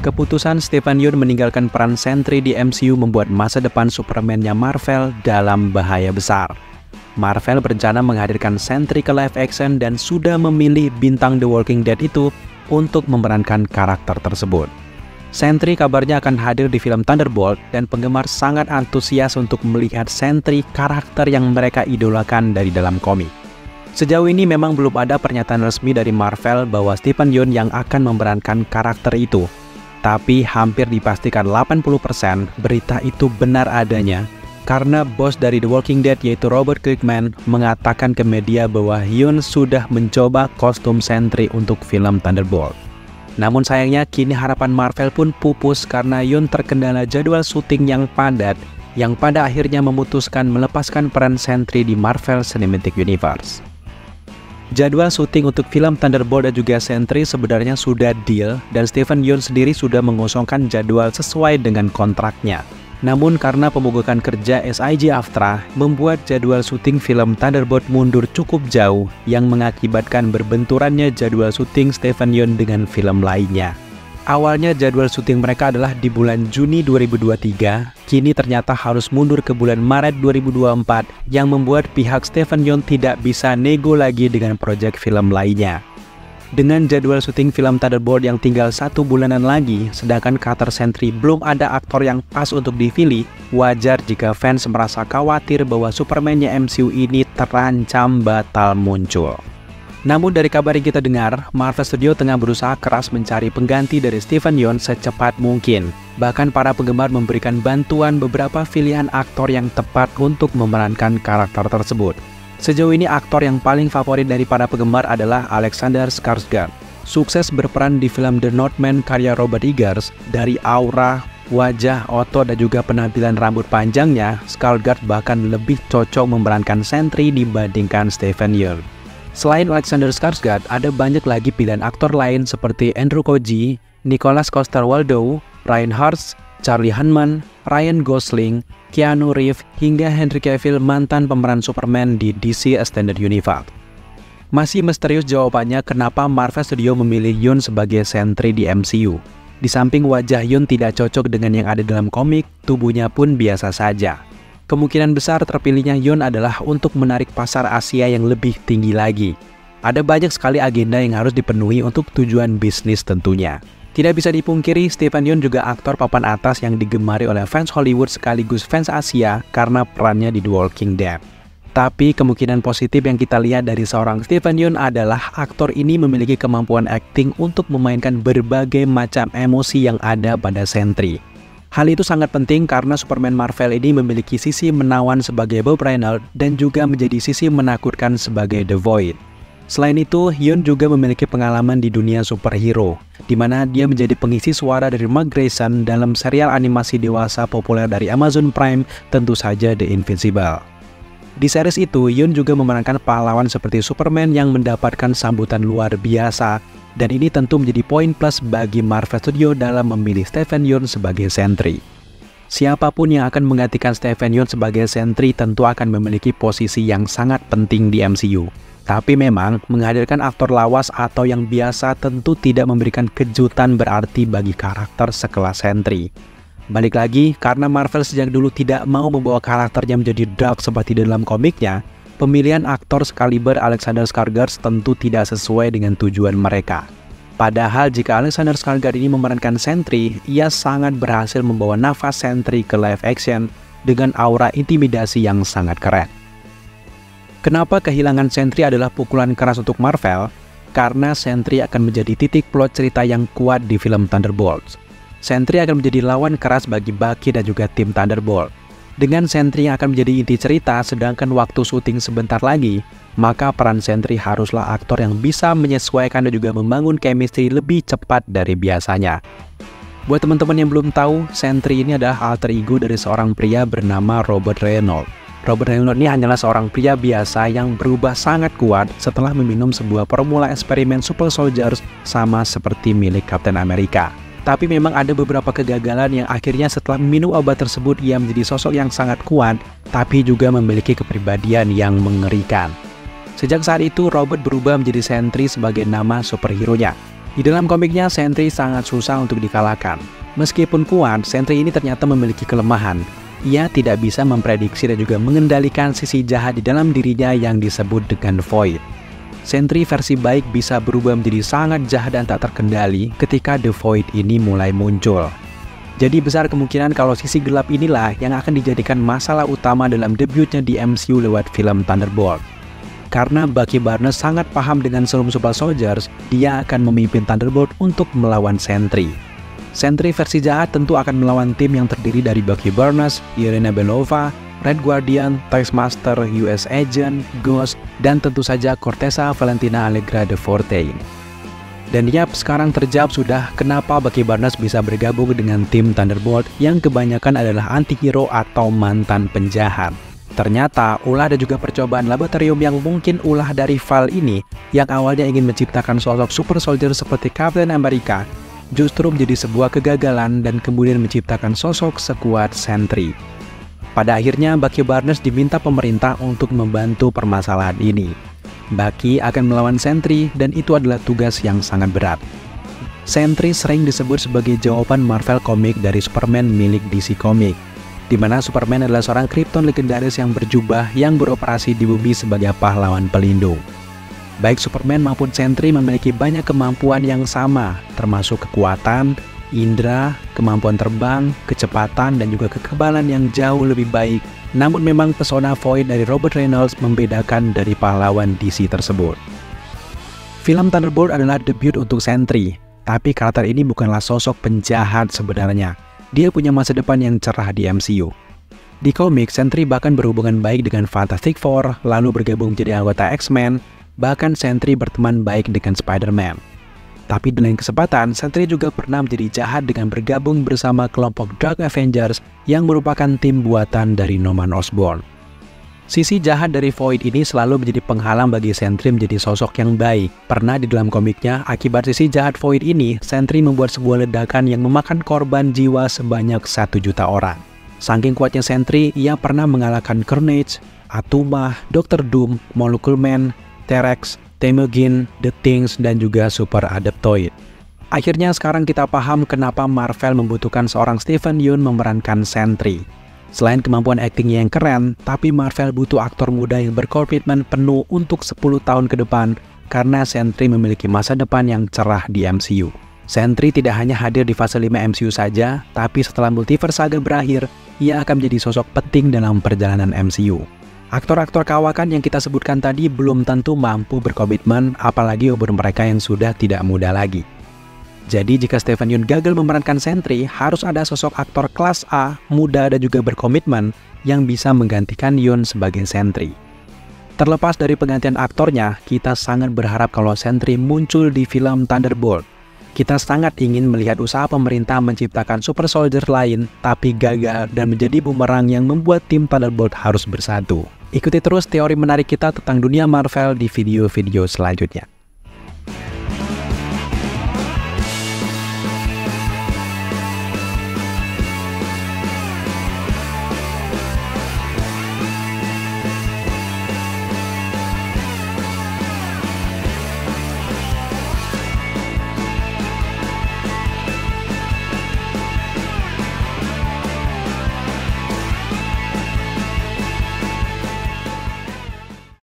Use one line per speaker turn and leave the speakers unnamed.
Keputusan Stephen Yeun meninggalkan peran Sentry di MCU membuat masa depan Superman-nya Marvel dalam bahaya besar. Marvel berencana menghadirkan Sentry ke live action dan sudah memilih bintang The Walking Dead itu untuk memerankan karakter tersebut. Sentry kabarnya akan hadir di film Thunderbolt dan penggemar sangat antusias untuk melihat Sentry, karakter yang mereka idolakan dari dalam komik. Sejauh ini memang belum ada pernyataan resmi dari Marvel bahwa Stephen Yeun yang akan memerankan karakter itu. Tapi hampir dipastikan 80% berita itu benar adanya karena bos dari The Walking Dead yaitu Robert Kirkman mengatakan ke media bahwa Yeun sudah mencoba kostum Sentry untuk film Thunderbolt. Namun sayangnya kini harapan Marvel pun pupus karena Yeun terkendala jadwal syuting yang padat yang pada akhirnya memutuskan melepaskan peran Sentry di Marvel Cinematic Universe. Jadwal syuting untuk film Thunderbolt dan juga Sentry sebenarnya sudah deal dan Stephen Yeun sendiri sudah mengosongkan jadwal sesuai dengan kontraknya. Namun karena pemogokan kerja SIG-AFTRA membuat jadwal syuting film Thunderbolt mundur cukup jauh yang mengakibatkan berbenturannya jadwal syuting Stephen Yeun dengan film lainnya. Awalnya jadwal syuting mereka adalah di bulan Juni 2023, kini ternyata harus mundur ke bulan Maret 2024 yang membuat pihak Stephen Yeun tidak bisa nego lagi dengan proyek film lainnya. Dengan jadwal syuting film Thunderbolt yang tinggal 1 bulanan lagi, sedangkan karakter Sentry belum ada aktor yang pas untuk dipilih, wajar jika fans merasa khawatir bahwa Superman-nya MCU ini terancam batal muncul. Namun dari kabar yang kita dengar, Marvel Studios tengah berusaha keras mencari pengganti dari Stephen Yeun secepat mungkin. Bahkan para penggemar memberikan bantuan beberapa pilihan aktor yang tepat untuk memerankan karakter tersebut. Sejauh ini aktor yang paling favorit dari para penggemar adalah Alexander Skarsgård. Sukses berperan di film The Northman karya Robert Eggers, dari aura, wajah, otot, dan juga penampilan rambut panjangnya, Skarsgård bahkan lebih cocok memerankan Sentry dibandingkan Stephen Yeun. Selain Alexander Skarsgård, ada banyak lagi pilihan aktor lain seperti Andrew Koji, Nicholas Coster-Waldau, Ryan Hurst, Charlie Hunnam, Ryan Gosling, Keanu Reeves, hingga Henry Cavill mantan pemeran Superman di DC Extended Universe. Masih misterius jawabannya kenapa Marvel Studios memilih Yeun sebagai Sentry di MCU. Di samping wajah Yeun tidak cocok dengan yang ada dalam komik, tubuhnya pun biasa saja. Kemungkinan besar terpilihnya Yeun adalah untuk menarik pasar Asia yang lebih tinggi lagi. Ada banyak sekali agenda yang harus dipenuhi untuk tujuan bisnis tentunya. Tidak bisa dipungkiri, Stephen Yeun juga aktor papan atas yang digemari oleh fans Hollywood sekaligus fans Asia karena perannya di The Walking Dead. Tapi kemungkinan positif yang kita lihat dari seorang Stephen Yeun adalah aktor ini memiliki kemampuan akting untuk memainkan berbagai macam emosi yang ada pada Sentry. Hal itu sangat penting karena Superman Marvel ini memiliki sisi menawan sebagai Bob Reynolds dan juga menjadi sisi menakutkan sebagai The Void. Selain itu, Yeun juga memiliki pengalaman di dunia superhero, di mana dia menjadi pengisi suara dari Mark Grayson dalam serial animasi dewasa populer dari Amazon Prime, tentu saja The Invincible. Di series itu, Yeun juga memerankan pahlawan seperti Superman yang mendapatkan sambutan luar biasa, dan ini tentu menjadi poin plus bagi Marvel Studios dalam memilih Stephen Yeun sebagai Sentry. Siapapun yang akan menggantikan Stephen Yeun sebagai Sentry tentu akan memiliki posisi yang sangat penting di MCU. Tapi memang, menghadirkan aktor lawas atau yang biasa tentu tidak memberikan kejutan berarti bagi karakter sekelas Sentry. Balik lagi, karena Marvel sejak dulu tidak mau membawa karakternya menjadi dark seperti dalam komiknya, pemilihan aktor sekaliber Alexander Skarsgård tentu tidak sesuai dengan tujuan mereka. Padahal jika Alexander Skarsgård ini memerankan Sentry, ia sangat berhasil membawa nafas Sentry ke live action dengan aura intimidasi yang sangat keren. Kenapa kehilangan Sentry adalah pukulan keras untuk Marvel? Karena Sentry akan menjadi titik plot cerita yang kuat di film Thunderbolt. Sentry akan menjadi lawan keras bagi Bucky dan juga tim Thunderbolt. Dengan Sentry yang akan menjadi inti cerita, sedangkan waktu syuting sebentar lagi, maka peran Sentry haruslah aktor yang bisa menyesuaikan dan juga membangun chemistry lebih cepat dari biasanya. Buat teman-teman yang belum tahu, Sentry ini adalah alter ego dari seorang pria bernama Robert Reynolds. Robert Reynolds ini hanyalah seorang pria biasa yang berubah sangat kuat setelah meminum sebuah formula eksperimen Super Soldiers sama seperti milik Captain America. Tapi memang ada beberapa kegagalan yang akhirnya setelah minum obat tersebut ia menjadi sosok yang sangat kuat, tapi juga memiliki kepribadian yang mengerikan. Sejak saat itu, Robert berubah menjadi Sentry sebagai nama superhero-nya. Di dalam komiknya, Sentry sangat susah untuk dikalahkan. Meskipun kuat, Sentry ini ternyata memiliki kelemahan. Ia tidak bisa memprediksi dan juga mengendalikan sisi jahat di dalam dirinya yang disebut dengan Void. Sentry versi baik bisa berubah menjadi sangat jahat dan tak terkendali ketika The Void ini mulai muncul. Jadi besar kemungkinan kalau sisi gelap inilah yang akan dijadikan masalah utama dalam debutnya di MCU lewat film Thunderbolt. Karena Bucky Barnes sangat paham dengan serum Super Soldiers, dia akan memimpin Thunderbolt untuk melawan Sentry. Sentry versi jahat tentu akan melawan tim yang terdiri dari Bucky Barnes, Yelena Belova, Red Guardian, Taskmaster, US Agent, Ghost, dan tentu saja Corteza Valentina Allegra de Forte. Dan yap, sekarang terjawab sudah kenapa Bucky Barnes bisa bergabung dengan tim Thunderbolt yang kebanyakan adalah anti-hero atau mantan penjahat. Ternyata, ulah dan juga percobaan laboratorium yang mungkin ulah dari file ini yang awalnya ingin menciptakan sosok super soldier seperti Captain America justru menjadi sebuah kegagalan dan kemudian menciptakan sosok sekuat Sentry. Pada akhirnya, Bucky Barnes diminta pemerintah untuk membantu permasalahan ini. Bucky akan melawan Sentry dan itu adalah tugas yang sangat berat. Sentry sering disebut sebagai jawaban Marvel komik dari Superman milik DC Comics, di mana Superman adalah seorang Krypton legendaris yang berjubah yang beroperasi di bumi sebagai pahlawan pelindung. Baik Superman maupun Sentry memiliki banyak kemampuan yang sama, termasuk kekuatan, indera, kemampuan terbang, kecepatan, dan juga kekebalan yang jauh lebih baik. Namun memang pesona Void dari Robert Reynolds membedakan dari pahlawan DC tersebut. Film Thunderbolt adalah debut untuk Sentry, tapi karakter ini bukanlah sosok penjahat sebenarnya. Dia punya masa depan yang cerah di MCU. Di komik, Sentry bahkan berhubungan baik dengan Fantastic Four, lalu bergabung menjadi anggota X-Men, bahkan Sentry berteman baik dengan Spider-Man. Tapi di lain kesempatan, Sentry juga pernah menjadi jahat dengan bergabung bersama kelompok Dark Avengers yang merupakan tim buatan dari Norman Osborn. Sisi jahat dari Void ini selalu menjadi penghalang bagi Sentry menjadi sosok yang baik. Pernah di dalam komiknya, akibat sisi jahat Void ini, Sentry membuat sebuah ledakan yang memakan korban jiwa sebanyak 1 juta orang. Saking kuatnya Sentry, ia pernah mengalahkan Carnage, Atuma, Dr. Doom, Molecule Man, T-Rex, Temugin, The Things, dan juga Super Adaptoid. Akhirnya sekarang kita paham kenapa Marvel membutuhkan seorang Steven Yeun memerankan Sentry. Selain kemampuan aktingnya yang keren, tapi Marvel butuh aktor muda yang berkomitmen penuh untuk 10 tahun ke depan karena Sentry memiliki masa depan yang cerah di MCU. Sentry tidak hanya hadir di fase 5 MCU saja, tapi setelah Multiverse Saga berakhir, ia akan menjadi sosok penting dalam perjalanan MCU. Aktor-aktor kawakan yang kita sebutkan tadi belum tentu mampu berkomitmen, apalagi umur mereka yang sudah tidak muda lagi. Jadi jika Steven Yeun gagal memerankan Sentry, harus ada sosok aktor kelas A, muda dan juga berkomitmen yang bisa menggantikan Yeun sebagai Sentry. Terlepas dari penggantian aktornya, kita sangat berharap kalau Sentry muncul di film Thunderbolt. Kita sangat ingin melihat usaha pemerintah menciptakan super soldier lain, tapi gagal dan menjadi bumerang yang membuat tim Thunderbolt harus bersatu. Ikuti terus teori menarik kita tentang dunia Marvel di video-video selanjutnya.